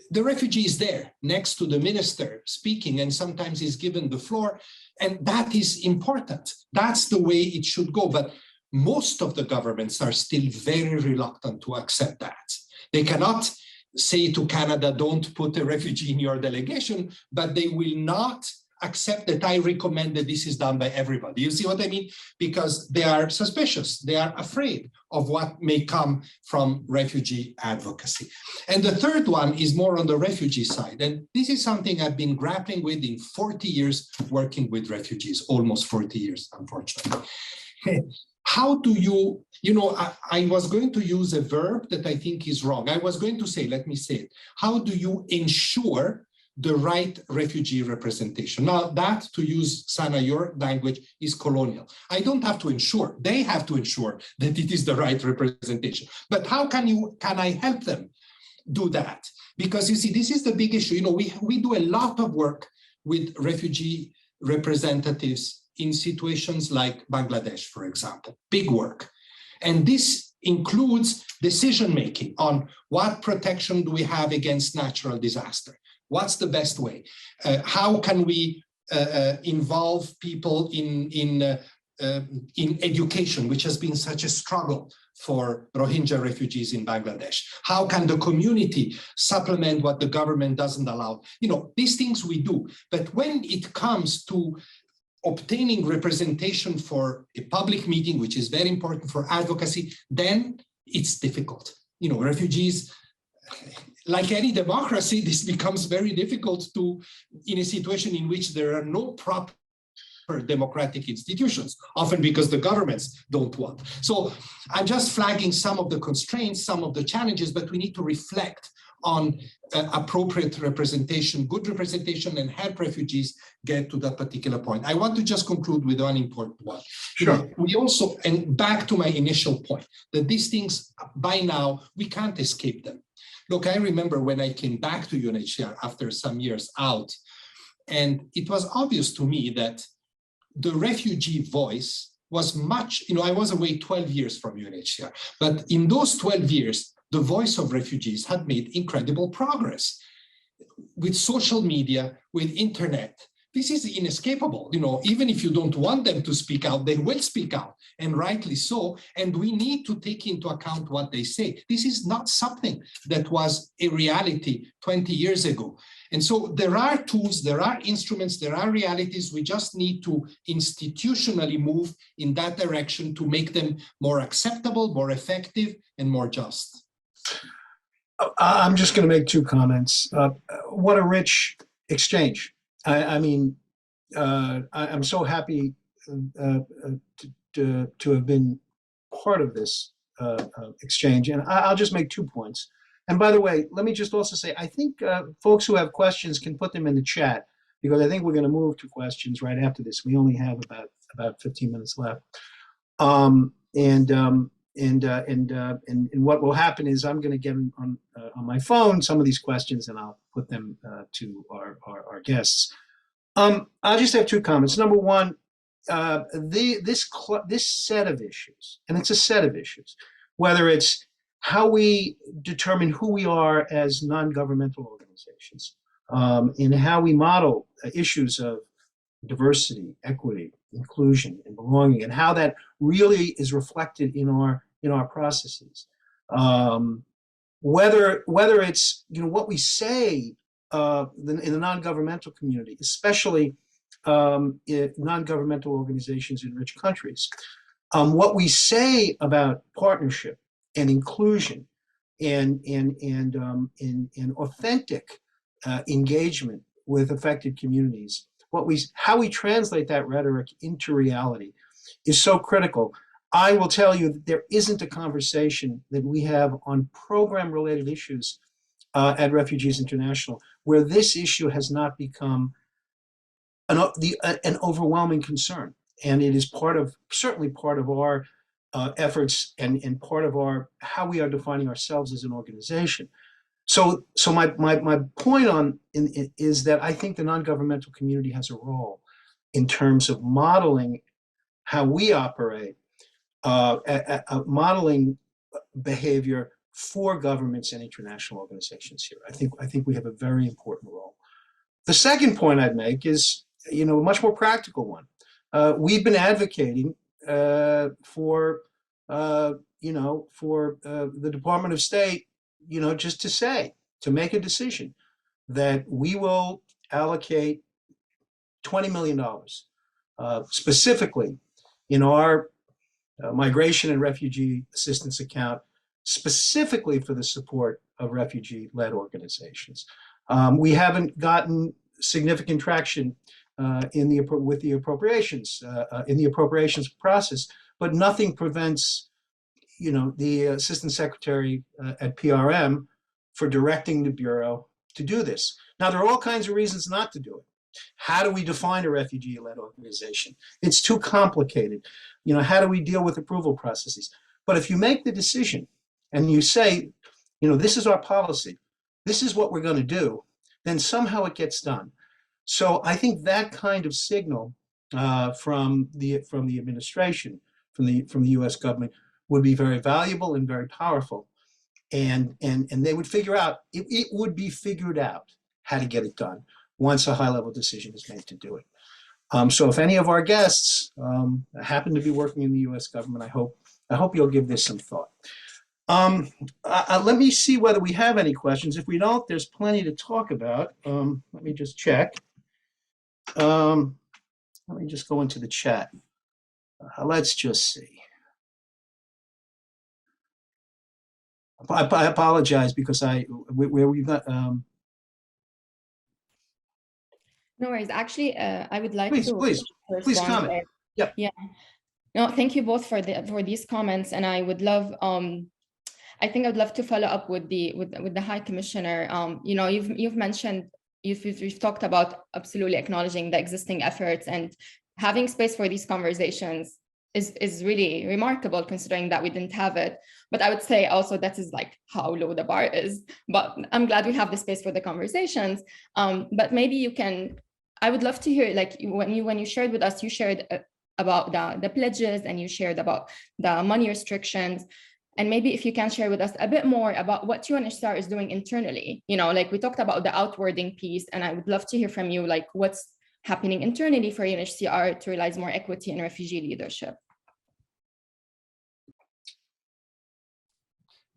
the refugee is there next to the minister speaking, and sometimes he's given the floor, and that is important. That's the way it should go. But most of the governments are still very reluctant to accept that. They cannot say to Canada, don't put a refugee in your delegation, but they will not accept that I recommend that this is done by everybody. You see what I mean? Because they are suspicious. They are afraid of what may come from refugee advocacy. And the third one is more on the refugee side. And this is something I've been grappling with in 40 years working with refugees, almost 40 years, unfortunately. How do you, I was going to use a verb that I think is wrong. I was going to say, let me say it. How do you ensure the right refugee representation? Now that, to use Sana, your language, is colonial. I don't have to ensure, they have to ensure that it is the right representation. But how can I help them do that? Because you see, this is the big issue. We do a lot of work with refugee representatives in situations like Bangladesh, for example, big work. And this includes decision-making on what protection do we have against natural disaster? What's the best way? How can we involve people in education, which has been such a struggle for Rohingya refugees in Bangladesh? How can the community supplement what the government doesn't allow? These things we do. But when it comes to obtaining representation for a public meeting, which is very important for advocacy, then it's difficult. Refugees, like any democracy, this becomes very difficult in a situation in which there are no proper democratic institutions, often because the governments don't want. So I'm just flagging some of the constraints, some of the challenges, but we need to reflect on appropriate representation, good representation, and help refugees get to that particular point. I want to just conclude with one important one. Sure. We also, and back to my initial point, that these things, by now, we can't escape them. Look, I remember when I came back to UNHCR after some years out, and it was obvious to me that the refugee voice was much, I was away 12 years from UNHCR, but in those 12 years, the voice of refugees had made incredible progress with social media, with internet. This is inescapable. Even if you don't want them to speak out, they will speak out, and rightly so. And we need to take into account what they say. This is not something that was a reality 20 years ago. And so there are tools, there are instruments, there are realities. We just need to institutionally move in that direction to make them more acceptable, more effective, and more just. I'm just going to make two comments. What a rich exchange. I'm so happy to have been part of this exchange. And I'll just make 2 points. And by the way, let me just also say, I think folks who have questions can put them in the chat, because I think we're going to move to questions right after this. We only have about 15 minutes left. And what will happen is I'm going to get on my phone some of these questions, and I'll put them to our guests. I'll just have 2 comments. Number one, this set of issues, and it's a set of issues, whether it's how we determine who we are as non-governmental organizations, and how we model issues of diversity, equity, inclusion, and belonging, and how that really is reflected in our processes. whether it's what we say in the non-governmental community, especially in non-governmental organizations in rich countries, what we say about partnership and inclusion and authentic engagement with affected communities, how we translate that rhetoric into reality is so critical. I will tell you that there isn't a conversation that we have on program-related issues at Refugees International where this issue has not become an overwhelming concern. And it is certainly part of our efforts and part of how we are defining ourselves as an organization. So my point is that I think the non-governmental community has a role in terms of modeling how we operate, modeling behavior for governments and international organizations here. I think we have a very important role. The second point I'd make is, a much more practical one. We've been advocating for the Department of State, just to make a decision that we will allocate $20 million specifically in our migration and refugee assistance account, specifically for the support of refugee-led organizations. We haven't gotten significant traction with the appropriations in the appropriations process, but nothing prevents the Assistant Secretary at PRM for directing the Bureau to do this. Now, there are all kinds of reasons not to do it. How do we define a refugee-led organization? It's too complicated. How do we deal with approval processes? But if you make the decision and you say, this is our policy, this is what we're going to do, then somehow it gets done. So I think that kind of signal from the administration, from the U.S. government, would be very valuable and very powerful, and they would figure out it would be figured out how to get it done once a high-level decision is made to do it. So if any of our guests happen to be working in the U.S. government, I hope you'll give this some thought. Let me see whether we have any questions. If we don't, there's plenty to talk about. Let me just check. Let me just go into the chat. Let's just see. I apologize because we've got. No worries. Actually, I would like please comment. Yeah. Yeah. No, thank you both for these comments, and I would love. I think I'd love to follow up with the High Commissioner. You've mentioned. You've talked about absolutely acknowledging the existing efforts and having space for these conversations is really remarkable considering that we didn't have it. But I would say also that is like how low the bar is. But I'm glad we have the space for the conversations. But maybe you can, I would love to hear, like when you shared with us, you shared about the pledges and you shared about the money restrictions. And maybe if you can share with us a bit more about what UNHCR is doing internally, like we talked about the outwarding piece, and I would love to hear from you, like what's happening internally for UNHCR to realize more equity in refugee leadership.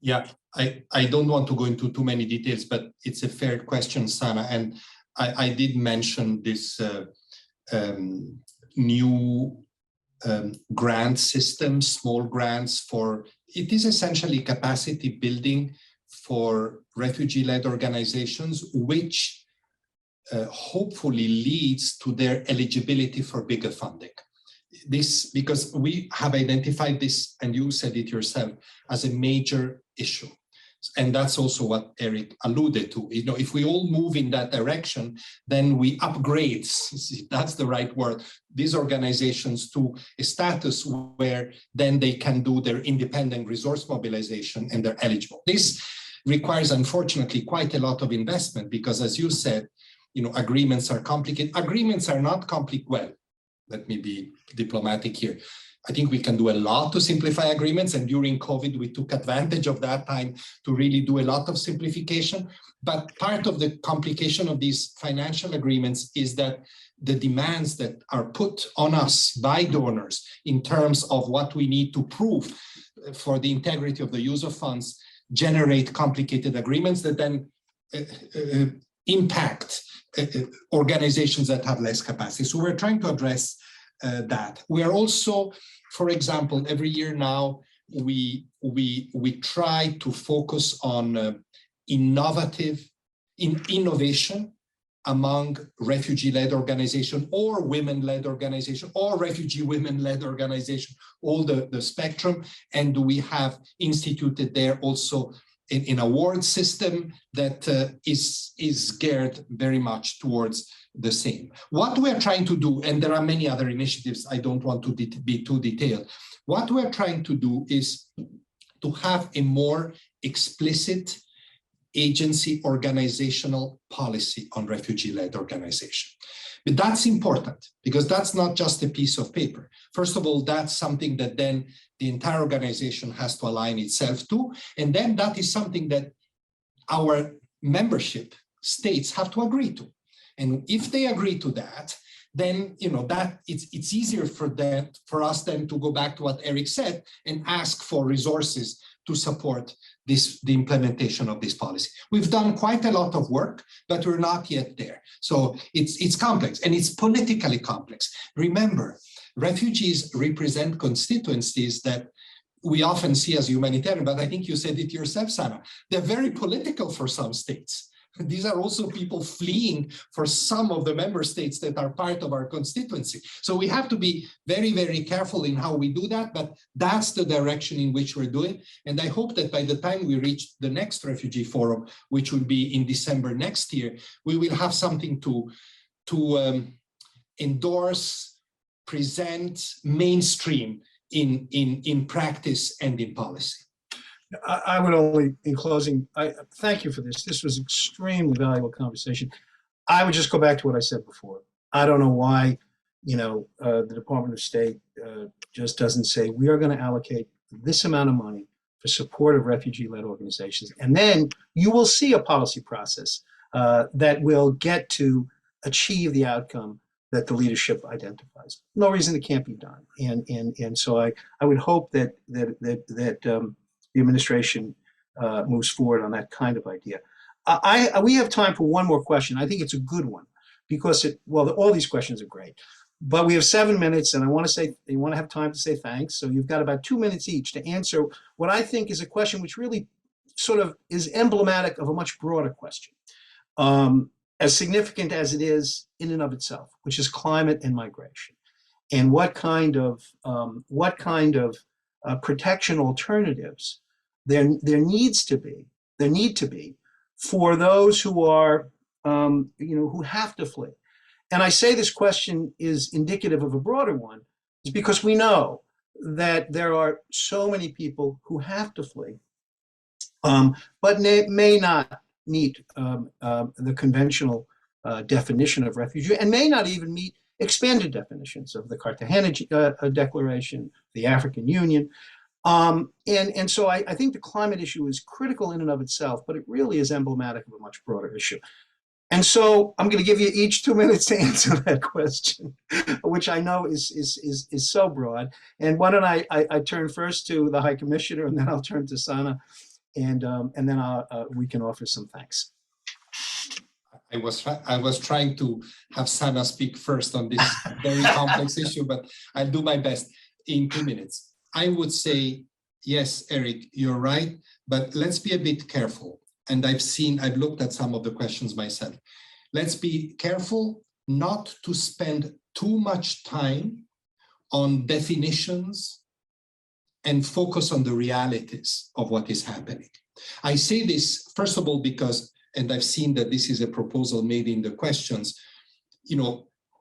Yeah, I don't want to go into too many details, but it's a fair question, Sana. And I did mention this new grant system, small grants it is essentially capacity building for refugee-led organizations, which hopefully leads to their eligibility for bigger funding. This, because we have identified this, and you said it yourself, as a major issue. And that's also what Eric alluded to. If we all move in that direction, then we upgrade, that's the right word, these organizations to a status where then they can do their independent resource mobilization and they're eligible. This requires, unfortunately, quite a lot of investment because, as you said, agreements are complicated. Agreements are not complicated. Well, let me be diplomatic here. I think we can do a lot to simplify agreements, and during COVID, we took advantage of that time to really do a lot of simplification. But part of the complication of these financial agreements is that the demands that are put on us by donors in terms of what we need to prove for the integrity of the use of funds, generate complicated agreements that then impact organizations that have less capacity. So we're trying to address that. We are also, for example, every year now, we try to focus on innovation among refugee-led organization or women-led organization or refugee women-led organization, all the spectrum. And we have instituted there also an award system that is geared very much towards the same. What we're trying to do, and there are many other initiatives, I don't want to be too detailed. What we're trying to do is to have a more explicit agency organizational policy on refugee-led organization. But that's important because that's not just a piece of paper. First of all, that's something that then the entire organization has to align itself to. And then that is something that our membership states have to agree to. And if they agree to that, then that it's easier for us then to go back to what Eric said and ask for resources to support the implementation of this policy. We've done quite a lot of work, but we're not yet there. So it's complex and it's politically complex. Remember, refugees represent constituencies that we often see as humanitarian, but I think you said it yourself, Sana. They're very political for some states. These are also people fleeing for some of the member states that are part of our constituency. So we have to be very, very careful in how we do that, but that's the direction in which we're doing. And I hope that by the time we reach the next refugee forum, which will be in December next year, we will have something to endorse, present, mainstream in practice and in policy. I would only, in closing, thank you for this. This was extremely valuable conversation. I would just go back to what I said before. I don't know why, the Department of State just doesn't say, we are going to allocate this amount of money for support of refugee-led organizations. And then you will see a policy process that will get to achieve the outcome that the leadership identifies. No reason it can't be done. And so I would hope that the administration moves forward on that kind of idea. We have time for one more question. I think it's a good one because all these questions are great, but we have 7 minutes and I want to say, you want to have time to say thanks. So you've got about 2 minutes each to answer what I think is a question which really sort of is emblematic of a much broader question, as significant as it is in and of itself, which is climate and migration. And what kind of protection alternatives there need to be for those who are who have to flee. And I say this question is indicative of a broader one, is because we know that there are so many people who have to flee, but may not meet the conventional definition of refugee, and may not even meet expanded definitions of the Cartagena Declaration, the African Union. And so I think the climate issue is critical in and of itself, but it really is emblematic of a much broader issue. And so I'm going to give you each 2 minutes to answer that question, which I know is so broad. And why don't I turn first to the High Commissioner, and then I'll turn to Sana, and then we can offer some thanks. I was trying to have Sana speak first on this very complex issue, but I'll do my best in 2 minutes. I would say, yes, Eric, you're right, but let's be a bit careful. And I've looked at some of the questions myself. Let's be careful not to spend too much time on definitions and focus on the realities of what is happening. I say this, first of all, because, and I've seen that this is a proposal made in the questions,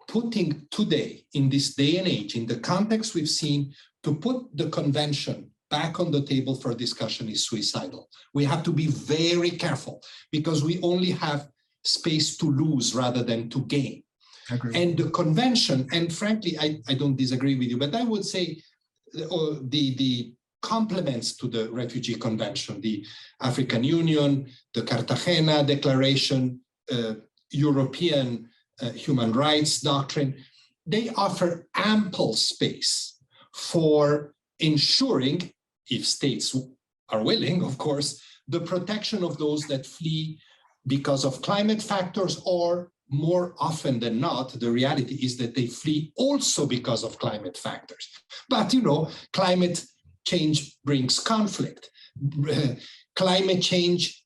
putting today, in this day and age, in the context we've seen, to put the convention back on the table for discussion is suicidal. We have to be very careful because we only have space to lose rather than to gain. And the convention, and frankly, I don't disagree with you, but I would say the complements to the Refugee Convention, the African Union, the Cartagena Declaration, European Human Rights Doctrine, they offer ample space for ensuring, if states are willing, of course, the protection of those that flee because of climate factors, or more often than not, the reality is that they flee also because of climate factors. But, you know, climate change brings conflict. Climate change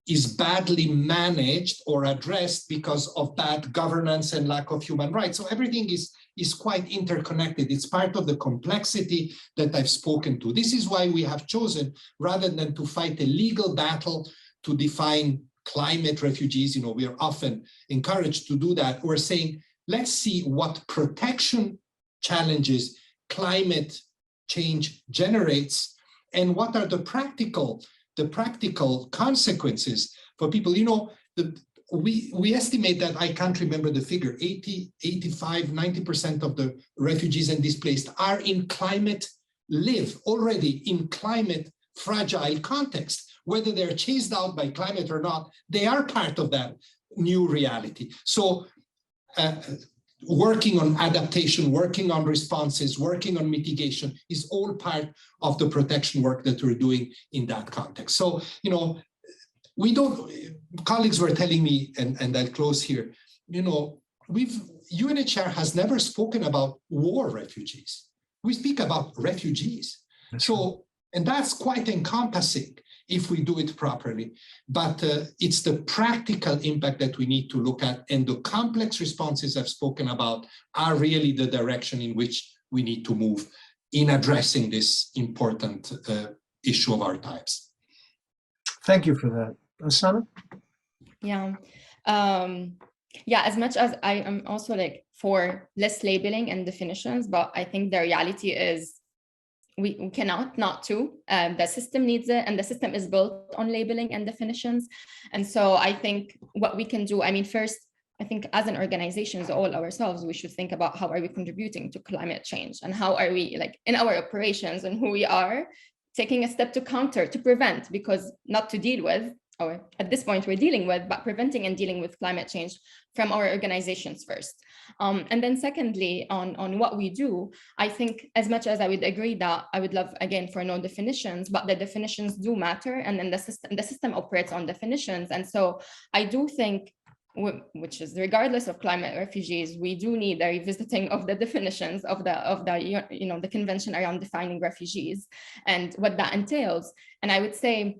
is badly managed or addressed because of bad governance and lack of human rights. So everything is quite interconnected. It's part of the complexity that I've spoken to. This is why we have chosen, rather than to fight a legal battle to define climate refugees, you know, we are often encouraged to do that. We're saying, let's see what protection challenges climate change generates, and what are the practical consequences for people. You know, we estimate that, I can't remember the figure, 80, 85, 90% of the refugees and displaced are in live already in climate fragile context. Whether they're chased out by climate or not, they are part of that new reality. So working on adaptation, working on responses, working on mitigation is all part of the protection work that we're doing in that context. So, you know, colleagues were telling me, and I'll close here, you know, UNHCR has never spoken about war refugees. We speak about refugees. So, and that's quite encompassing if we do it properly. But it's the practical impact that we need to look at, and the complex responses I've spoken about are really the direction in which we need to move in addressing this important issue of our times. Thank you for that. Sana? Yeah. Yeah, as much as I am also like for less labeling and definitions, but I think the reality is we cannot not to. The system needs it, and the system is built on labeling and definitions. And so I think what we can do, I mean, first, I think as an organization, as all ourselves, we should think about how are we contributing to climate change, and how are we, like, in our operations and who we are, taking a step to counter, to prevent, because not to deal with, or at this point we're dealing with, but preventing and dealing with climate change from our organizations first. And then secondly, on what we do, I think as much as I would agree that I would love, again, for no definitions, but the definitions do matter, and then the system operates on definitions. And so I do think, which is regardless of climate refugees, we do need a revisiting of the definitions of the you know, the convention around defining refugees and what that entails. And I would say,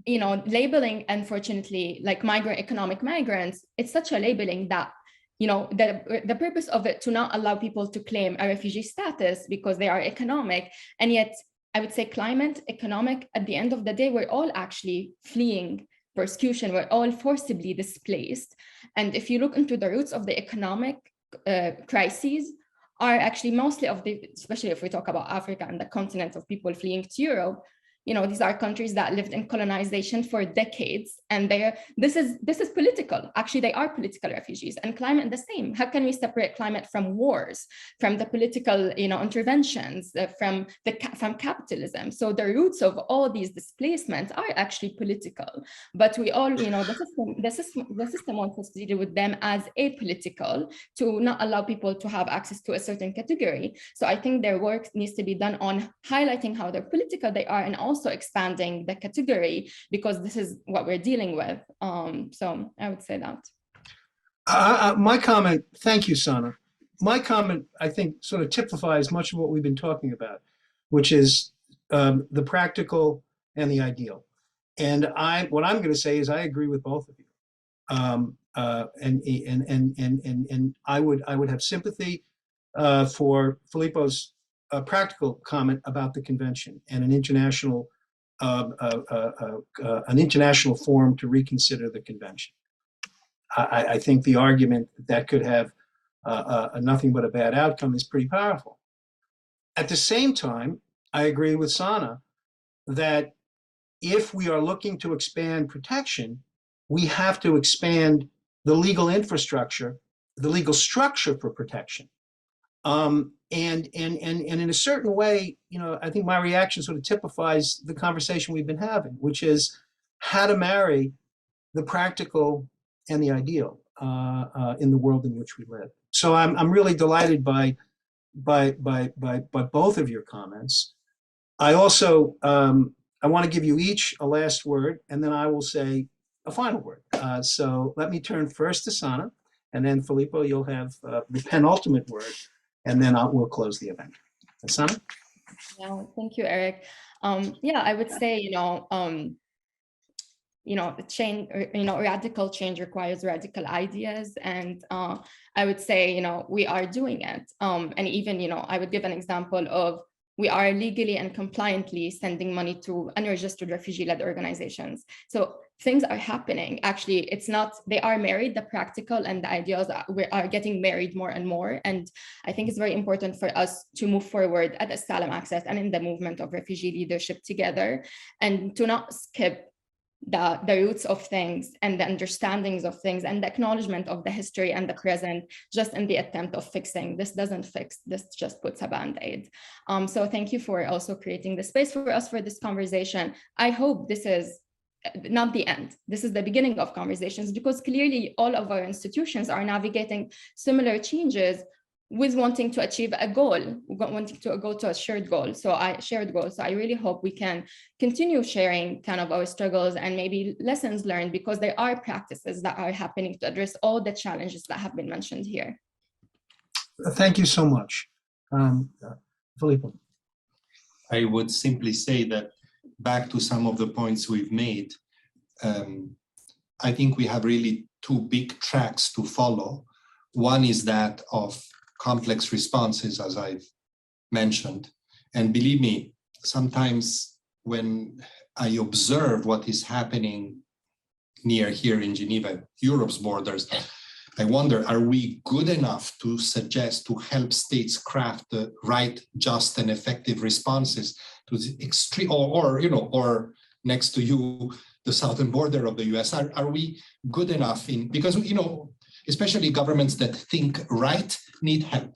you know, labeling, unfortunately, like economic migrants, it's such a labeling that, you know, the purpose of it to not allow people to claim a refugee status because they are economic. And yet I would say climate, economic, at the end of the day, we're all actually fleeing persecution. We're all forcibly displaced. And if you look into the roots of the economic crises, are actually mostly especially if we talk about Africa and the continent of people fleeing to Europe, you know, these are countries that lived in colonization for decades, and this is political. Actually, they are political refugees, and climate the same. How can we separate climate from wars, from the political, you know, interventions, from capitalism? So the roots of all these displacements are actually political, but we all, you know, the system wants us to deal with them as apolitical, to not allow people to have access to a certain category. So I think their work needs to be done on highlighting how they're political they are, and also expanding the category, because this is what we're dealing with. So I would say that. My comment, thank you, Sana. My comment, I think, sort of typifies much of what we've been talking about, which is the practical and the ideal. And what I'm going to say is I agree with both of you. And I would have sympathy for Filippo's practical comment about the convention and an international forum to reconsider the convention. I think the argument that could have nothing but a bad outcome is pretty powerful. At the same time, I agree with Sana that if we are looking to expand protection, we have to expand the legal infrastructure, the legal structure for protection. And in a certain way, you know, I think my reaction sort of typifies the conversation we've been having, which is how to marry the practical and the ideal in the world in which we live. So I'm really delighted by both of your comments. I also I want to give you each a last word, and then I will say a final word. So let me turn first to Sana, and then Filippo, you'll have the penultimate word, and then we'll close the event. Sana? Yeah, thank you, Eric. Yeah, I would say, change, radical change requires radical ideas. And I would say, we are doing it. And even, I would give an example of we are legally and compliantly sending money to unregistered refugee-led organizations. So things are happening. Actually, it's not, they are married, the practical and the ideas are getting married more and more. And I think it's very important for us to move forward at Asylum Access and in the movement of refugee leadership together, and to not skip the roots of things and the understandings of things and the acknowledgement of the history and the present, just in the attempt of fixing. This doesn't fix, this just puts a band-aid. So thank you for also creating the space for us for this conversation. I hope this is not the end. This is the beginning of conversations, because clearly all of our institutions are navigating similar changes with wanting to achieve a goal, wanting to go to a shared goal. So I really hope we can continue sharing kind of our struggles and maybe lessons learned, because there are practices that are happening to address all the challenges that have been mentioned here. Thank you so much. Filippo. I would simply say that, back to some of the points we've made, I think we have really two big tracks to follow. One is that of complex responses, as I've mentioned. And believe me, sometimes when I observe what is happening near here in Geneva, Europe's borders, I wonder, are we good enough to suggest, to help states craft the right, just and effective responses to the extreme, or next to you, the southern border of the US? Are we good enough in, because, especially governments that think right need help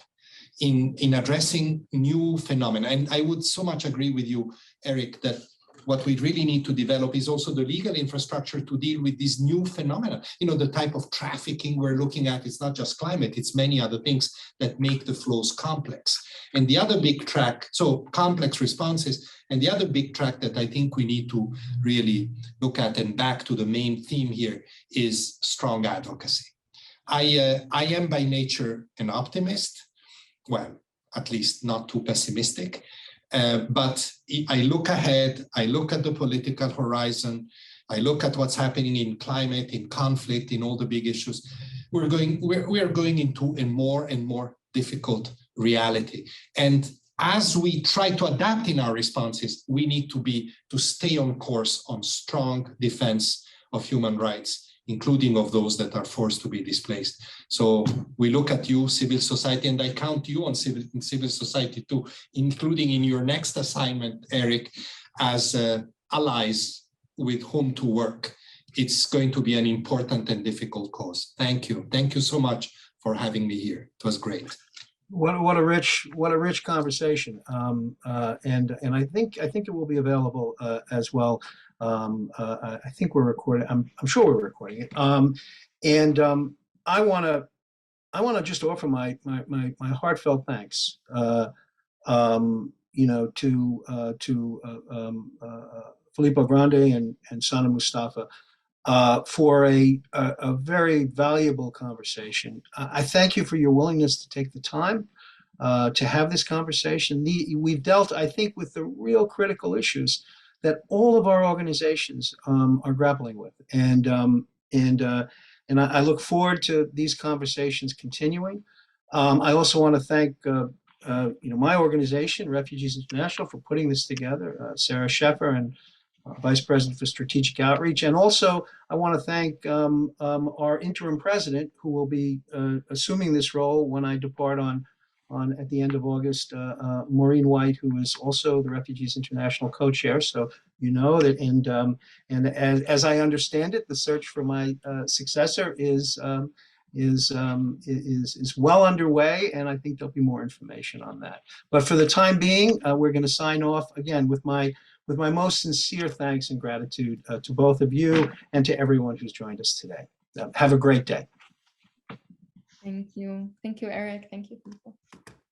in addressing new phenomena. And I would so much agree with you, Eric, that what we really need to develop is also the legal infrastructure to deal with these new phenomena. The type of trafficking we're looking at, it's not just climate, it's many other things that make the flows complex. And the other big track, so complex responses, and the other big track that I think we need to really look at, and back to the main theme here, is strong advocacy. I am by nature an optimist, well, at least not too pessimistic, but I look ahead, I look at the political horizon, I look at what's happening in climate, in conflict, in all the big issues. We are going into a more and more difficult reality. And as we try to adapt in our responses, we need to stay on course on strong defense of human rights, including of those that are forced to be displaced. So we look at you, civil society, and I count you on civil society too, including in your next assignment, Eric, as allies with whom to work. It's going to be an important and difficult cause. Thank you. Thank you so much for having me here. It was great. What a rich conversation, and I think it will be available as well. I think we're recording. I'm sure we're recording it. I want to just offer my heartfelt thanks, to Filippo Grandi and Sana Mustafa for a very valuable conversation. I thank you for your willingness to take the time to have this conversation. We've dealt, I think, with the real critical issues that all of our organizations are grappling with, and I look forward to these conversations continuing. I also want to thank my organization, Refugees International, for putting this together. Sarah Sheffer and Vice President for Strategic Outreach. And also, I want to thank our interim president, who will be assuming this role when I depart at the end of August, Maureen White, who is also the Refugees International co-chair. So you know that, and as I understand it, the search for my successor is well underway, and I think there'll be more information on that. But for the time being, we're going to sign off again with my most sincere thanks and gratitude to both of you and to everyone who's joined us today. Have a great day. Thank you. Thank you, Eric. Thank you, people.